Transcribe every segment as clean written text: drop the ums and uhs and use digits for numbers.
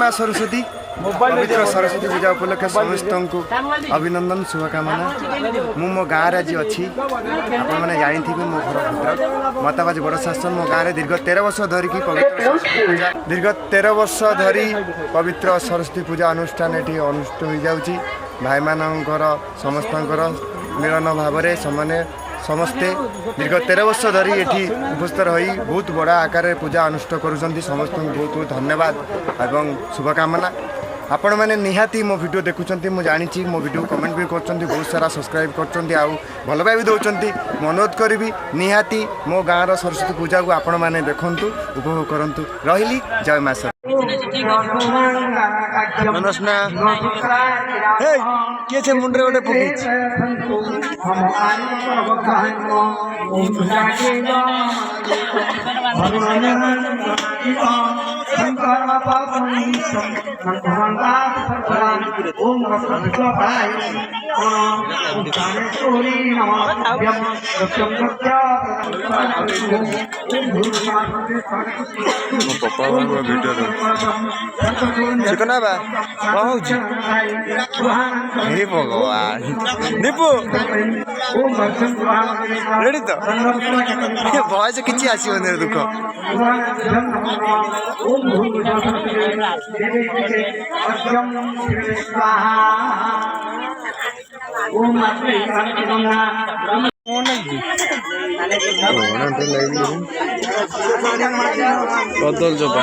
माँ सरस्वती पवित्र सरस्वती पूजा उपलक्षे समस्त को अभिनंदन शुभकामना। मु मो गाँव आज अच्छी आपने जानी मो घर भद्रक मताबाज बड़ शासन मो गाँव में दीर्घ 13 वर्ष धरिकी पवित्र सरस्वती पूजा अनुष्ठान ये अनुष्ठित हो जाऊँगी भाई मानकर समस्त मिलन भाव में समस्ते दीर्घ 13 वर्ष धरी ये उपस्थित रही बहुत बड़ा आकार पूजा अनुष्ठित करुँच समस्त बहुत बहुत धन्यवाद एवं शुभकामना। आपण मैंने निहाती मो वीडियो देखुंत मु जानी मो वीडियो कमेंट भी कर बहुत सारा सब्सक्राइब कर भल पाई भी दौरान अनुरोध करी निहाती मो गाँव सरस्वती पूजा को आपण मैंने देखु उपभोग करूँ रही जय माँ मनस्ना किए मुंडे गोटे पकई चिकना बा हे भगवान दीपू रेडी तो भयस किसी आसवन दुख बदल जबा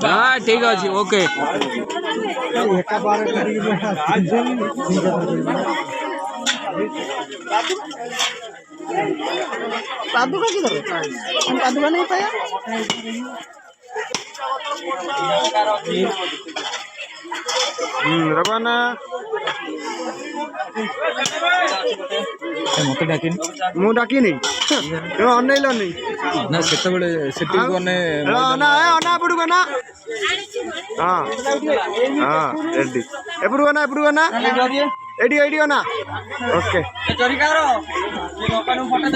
हाँ ठीक अच्छे ओके पादुका किधर पादुका नहीं पाया रवाना मत डाकिन मु डाकिनी अनैल नहीं ना सेते बेले सेटी को ने ना अना पड़ुगा ना हां हां रेडी एपुरगा ना एडी एडी ना ओके चोरी करो ये लोकानु फोटो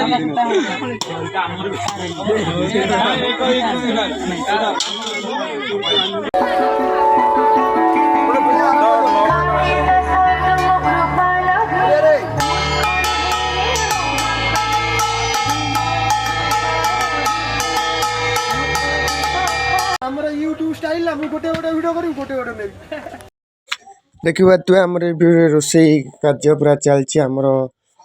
हमरा YouTube स्टाइल ना गोटे गोटे वीडियो करी गोटे गोटे ने देखिबा तु हमर रोषेई कार्य पूरा चलछि हमर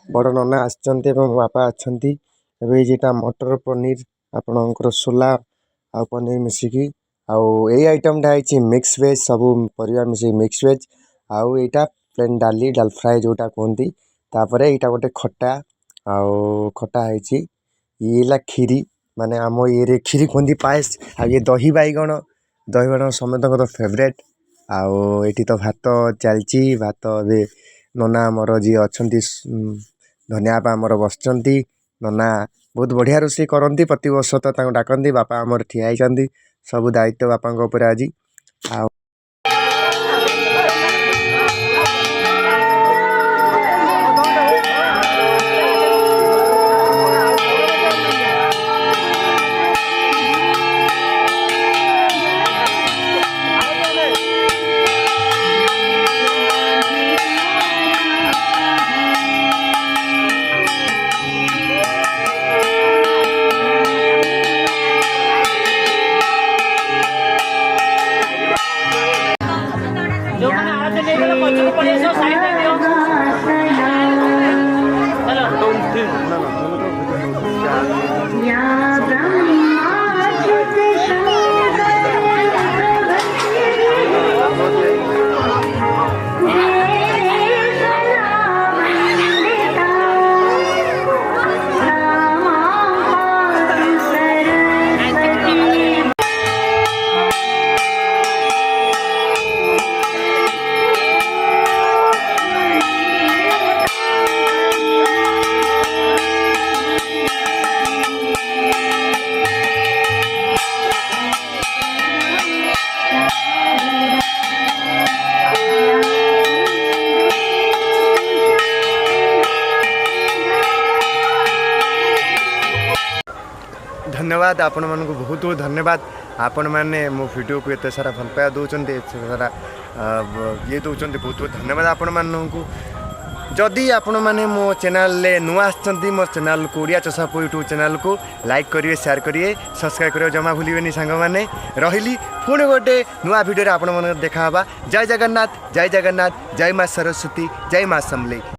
बड़ नना आछन्ते एवं बापा आछन्ती एबे जेटा मटर पनीर आपनकर सोला आ पनीर मिसिकी आउ ए आइटम ढा है मिक्स वेज सब परिया मिसी मिक्स वेज आउ एटा प्लेन डाली डाल फ्राई जोटा कहती तापर एटा गोटे खट्टा आउ खट्टा है ये खीरी माने आम ये खीरी कहती पायस आ ये दही बाइगण समस्त फेवरेट आउ एटी तो भात चलची भात ए नना आमर जी अच्छा धनियापा आमर बसचंती नना बहुत बढ़िया रोषे करती प्रति वर्ष तो डाकती बापा आमर ठिया होती सब दायित्व बापा उपर आज आ धन्यवाद आपण मानक बहुत बहुत धन्यवाद आपण मैंने मो वीडियो को एत सारा भल पाया दौरान सारा ये दौरान बहुत बहुत धन्यवाद आपण मानक जदि आपण मैंने मो चैनल नुआ आछंती मो चैनल को ओडिया चषा पो यूट्यूब चैनल को लाइक करिए शेयर करिए सब्सक्राइब करिए जमा भूलिबेनी सांग माने रहिली पुणी गोटे नुआ वीडियो आपण मन देखा जय जगन्नाथ जय जगन्नाथ जय माँ सरस्वती जय माँ समलेई।